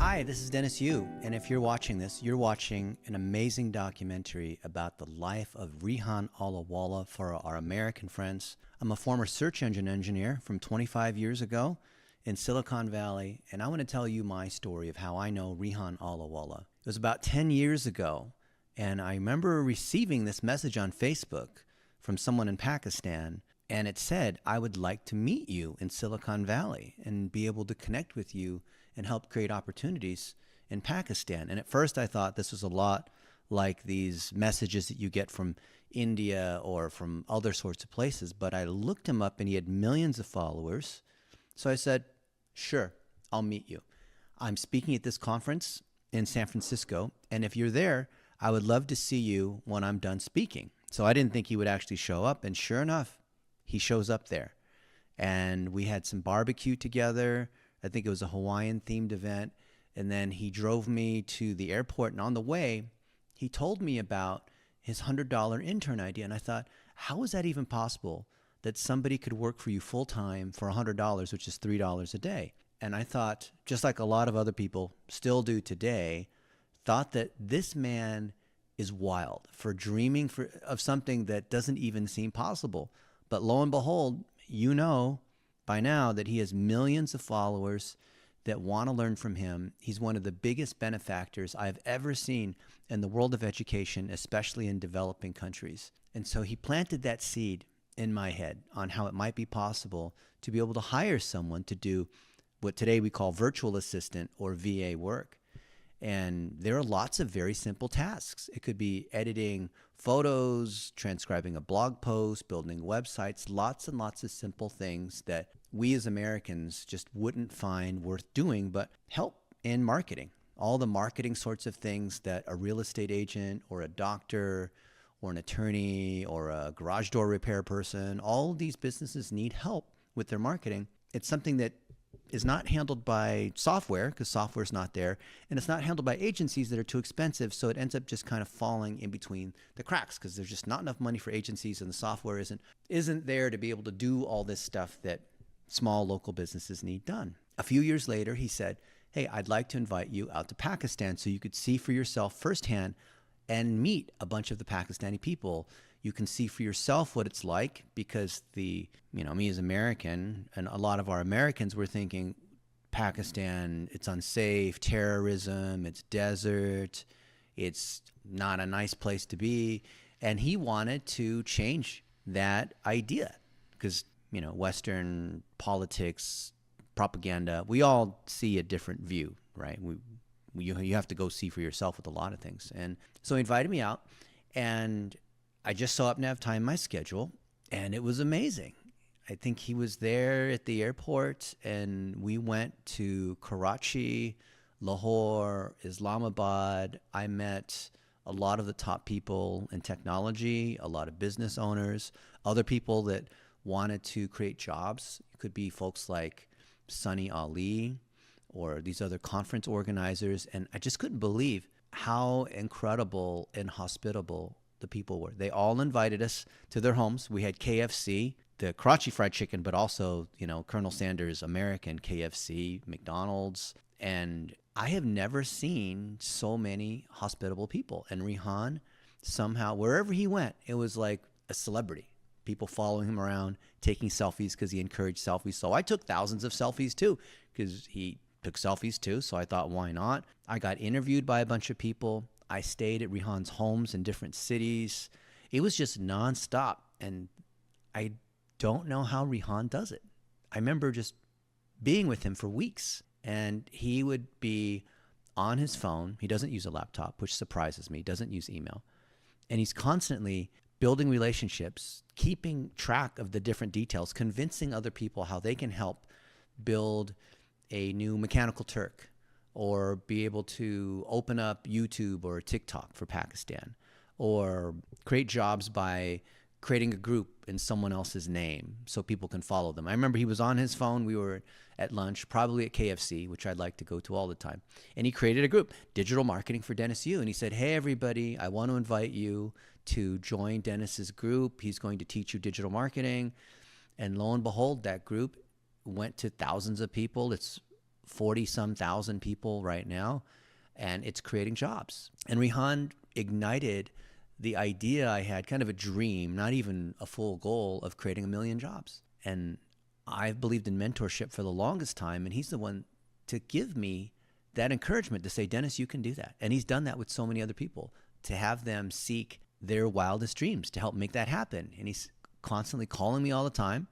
Hi, this is Dennis Yu, and if you're watching this, you're watching an amazing documentary about the life of Rehan Allahwala for our American friends. I'm a former search engine engineer from 25 years ago in Silicon Valley, and I want to tell you my story of how I know Rehan Allahwala. It was about 10 years ago, and I remember receiving this message on Facebook from someone in Pakistan, and it said, I would like to meet you in Silicon Valley and be able to connect with you and help create opportunities in Pakistan. And at first I thought this was a lot like these messages that you get from India or from other sorts of places. But I looked him up and he had millions of followers. So I said, sure, I'll meet you. I'm speaking at this conference in San Francisco. And if you're there, I would love to see you when I'm done speaking. So I didn't think he would actually show up. And sure enough, he shows up there. And we had some barbecue together. I think it was a Hawaiian themed event. And then he drove me to the airport. And on the way, he told me about his $100 intern idea. And I thought, how is that even possible that somebody could work for you full time for $100, which is $3 a day? And I thought, just like a lot of other people still do today, thought that this man is wild for dreaming of something that doesn't even seem possible. But lo and behold, you know by now that he has millions of followers that want to learn from him. He's one of the biggest benefactors I've ever seen in the world of education, especially in developing countries. And so he planted that seed in my head on how it might be possible to be able to hire someone to do what today we call virtual assistant or VA work. And there are lots of very simple tasks. It could be editing photos, transcribing a blog post, building websites, lots and lots of simple things that we as Americans just wouldn't find worth doing, but help in marketing. All the marketing sorts of things that a real estate agent or a doctor or an attorney or a garage door repair person, all of these businesses need help with their marketing. It's something that is not handled by software because software is not there, and it's not handled by agencies that are too expensive, so it ends up just kind of falling in between the cracks because there's just not enough money for agencies and the software isn't there to be able to do all this stuff that small local businesses need done. A few years later, he said, hey, I'd like to invite you out to Pakistan so you could see for yourself firsthand and meet a bunch of the Pakistani people. You can see for yourself what it's like because me as American and a lot of our Americans were thinking Pakistan, it's unsafe, terrorism, it's desert, it's not a nice place to be. And he wanted to change that idea because, Western politics, propaganda, we all see a different view, right? You have to go see for yourself with a lot of things. And so he invited me out and I just so happened to have time in my schedule, and it was amazing. I think he was there at the airport, and we went to Karachi, Lahore, Islamabad. I met a lot of the top people in technology, a lot of business owners, other people that wanted to create jobs. It could be folks like Sunny Ali or these other conference organizers, and I just couldn't believe how incredible and hospitable the people were. They all invited us to their homes. We had KFC, the Karachi fried chicken, but also, Colonel Sanders' American KFC, McDonald's. And I have never seen so many hospitable people. And Rehan, somehow, wherever he went, it was like a celebrity. People following him around, taking selfies because he encouraged selfies. So I took thousands of selfies too because he took selfies too. So I thought, why not? I got interviewed by a bunch of people. I stayed at Rehan's homes in different cities. It was just nonstop. And I don't know how Rehan does it. I remember just being with him for weeks. And he would be on his phone. He doesn't use a laptop, which surprises me. He doesn't use email. And he's constantly building relationships, keeping track of the different details, convincing other people how they can help build a new Mechanical Turk, or be able to open up YouTube or TikTok for Pakistan, or create jobs by creating a group in someone else's name so people can follow them. I remember he was on his phone. We were at lunch, probably at KFC, which I'd like to go to all the time. And he created a group, Digital Marketing for Dennis Yu. And he said, hey, everybody, I want to invite you to join Dennis's group. He's going to teach you digital marketing. And lo and behold, that group went to thousands of people. It's 40-some thousand people right now, and it's creating jobs. And Rehan ignited the idea I had, kind of a dream, not even a full goal, of creating 1 million jobs. And I've believed in mentorship for the longest time, and he's the one to give me that encouragement to say, Dennis, you can do that. And he's done that with so many other people, to have them seek their wildest dreams to help make that happen. And he's constantly calling me all the time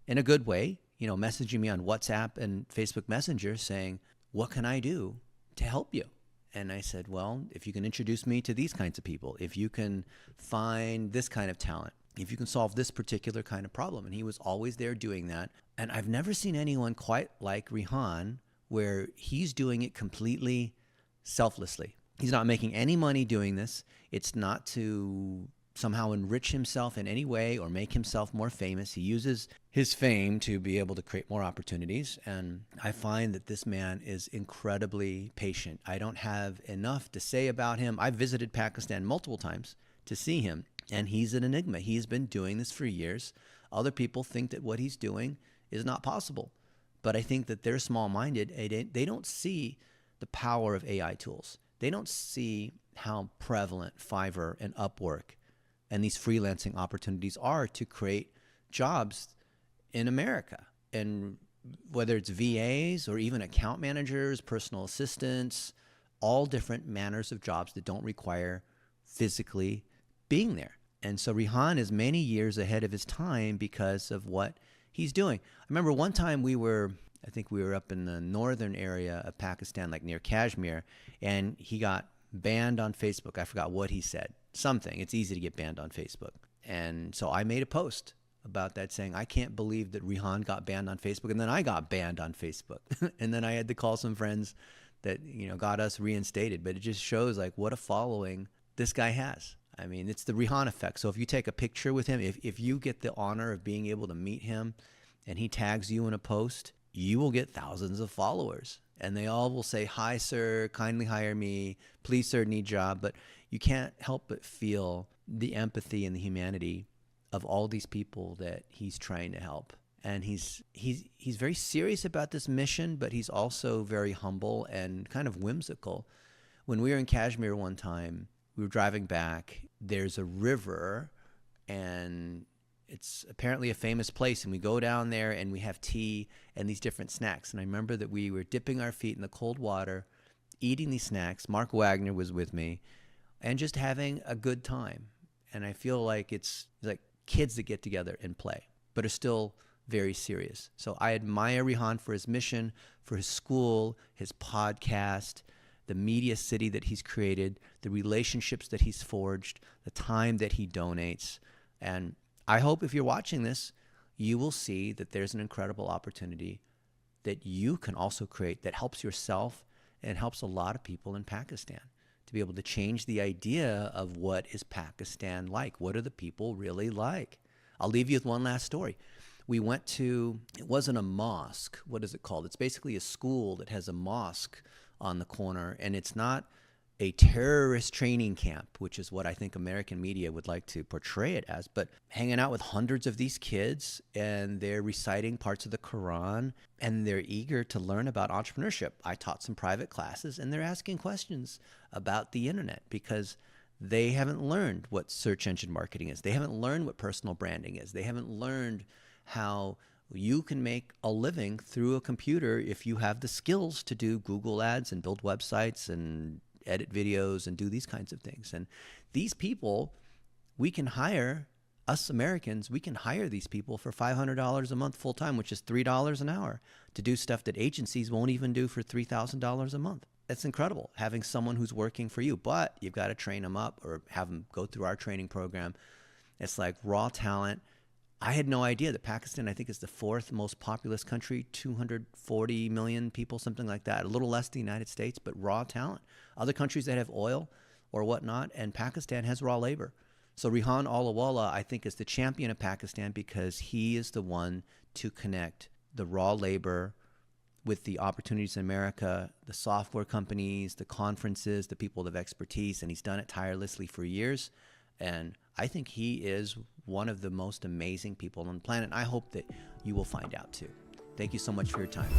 in a good way, you know, messaging me on WhatsApp and Facebook Messenger saying, what can I do to help you? And I said, well, if you can introduce me to these kinds of people, if you can find this kind of talent, if you can solve this particular kind of problem. And he was always there doing that. And I've never seen anyone quite like Rehan, where he's doing it completely selflessly. He's not making any money doing this. It's not to somehow enrich himself in any way or make himself more famous. He uses his fame to be able to create more opportunities. And I find that this man is incredibly patient. I don't have enough to say about him. I've visited Pakistan multiple times to see him, and he's an enigma. He's been doing this for years. Other people think that what he's doing is not possible. But I think that they're small-minded. They don't see the power of AI tools. They don't see how prevalent Fiverr and Upwork and these freelancing opportunities are to create jobs in America. And whether it's VAs or even account managers, personal assistants, all different manners of jobs that don't require physically being there. And so Rehan is many years ahead of his time because of what he's doing. I remember one time I think we were up in the northern area of Pakistan, like near Kashmir, and he got banned on Facebook. I forgot what he said. Something. It's easy to get banned on Facebook. And so I made a post about that saying, I can't believe that Rehan got banned on Facebook. And then I got banned on Facebook. And then I had to call some friends that, you know, got us reinstated. But it just shows like what a following this guy has. I mean, it's the Rehan effect. So if you take a picture with him, if you get the honor of being able to meet him and he tags you in a post, you will get thousands of followers. And they all will say, hi, sir, kindly hire me. Please, sir, need job. But you can't help but feel the empathy and the humanity of all these people that he's trying to help. And he's very serious about this mission, but he's also very humble and kind of whimsical. When we were in Kashmir one time, we were driving back. There's a river, and it's apparently a famous place, and we go down there and we have tea and these different snacks. And I remember that we were dipping our feet in the cold water, eating these snacks. Mark Wagner was with me, and just having a good time. And I feel like it's like kids that get together and play, but are still very serious. So I admire Rehan for his mission, for his school, his podcast, the media city that he's created, the relationships that he's forged, the time that he donates. And I hope if you're watching this, you will see that there's an incredible opportunity that you can also create that helps yourself and helps a lot of people in Pakistan to be able to change the idea of what is Pakistan like. What are the people really like? I'll leave you with one last story. We went to, it wasn't a mosque. What is it called? It's basically a school that has a mosque on the corner, and it's not a terrorist training camp, which is what I think American media would like to portray it as, but hanging out with hundreds of these kids, and they're reciting parts of the Quran, and they're eager to learn about entrepreneurship. I taught some private classes, and they're asking questions about the internet because they haven't learned what search engine marketing is. They haven't learned what personal branding is. They haven't learned how you can make a living through a computer if you have the skills to do Google ads and build websites and edit videos and do these kinds of things. And these people, we can hire, us Americans, we can hire these people for $500 a month full time, which is $3 an hour, to do stuff that agencies won't even do for $3,000 a month. That's incredible, having someone who's working for you, but you've got to train them up or have them go through our training program. It's like raw talent. I had no idea that Pakistan, I think, is the fourth most populous country, 240 million people, something like that, a little less than the United States, but raw talent. Other countries that have oil or whatnot, and Pakistan has raw labor. So Rehan Allahwala, I think, is the champion of Pakistan because he is the one to connect the raw labor with the opportunities in America, the software companies, the conferences, the people of expertise, and he's done it tirelessly for years. And I think he is one of the most amazing people on the planet. I hope that you will find out too. Thank you so much for your time.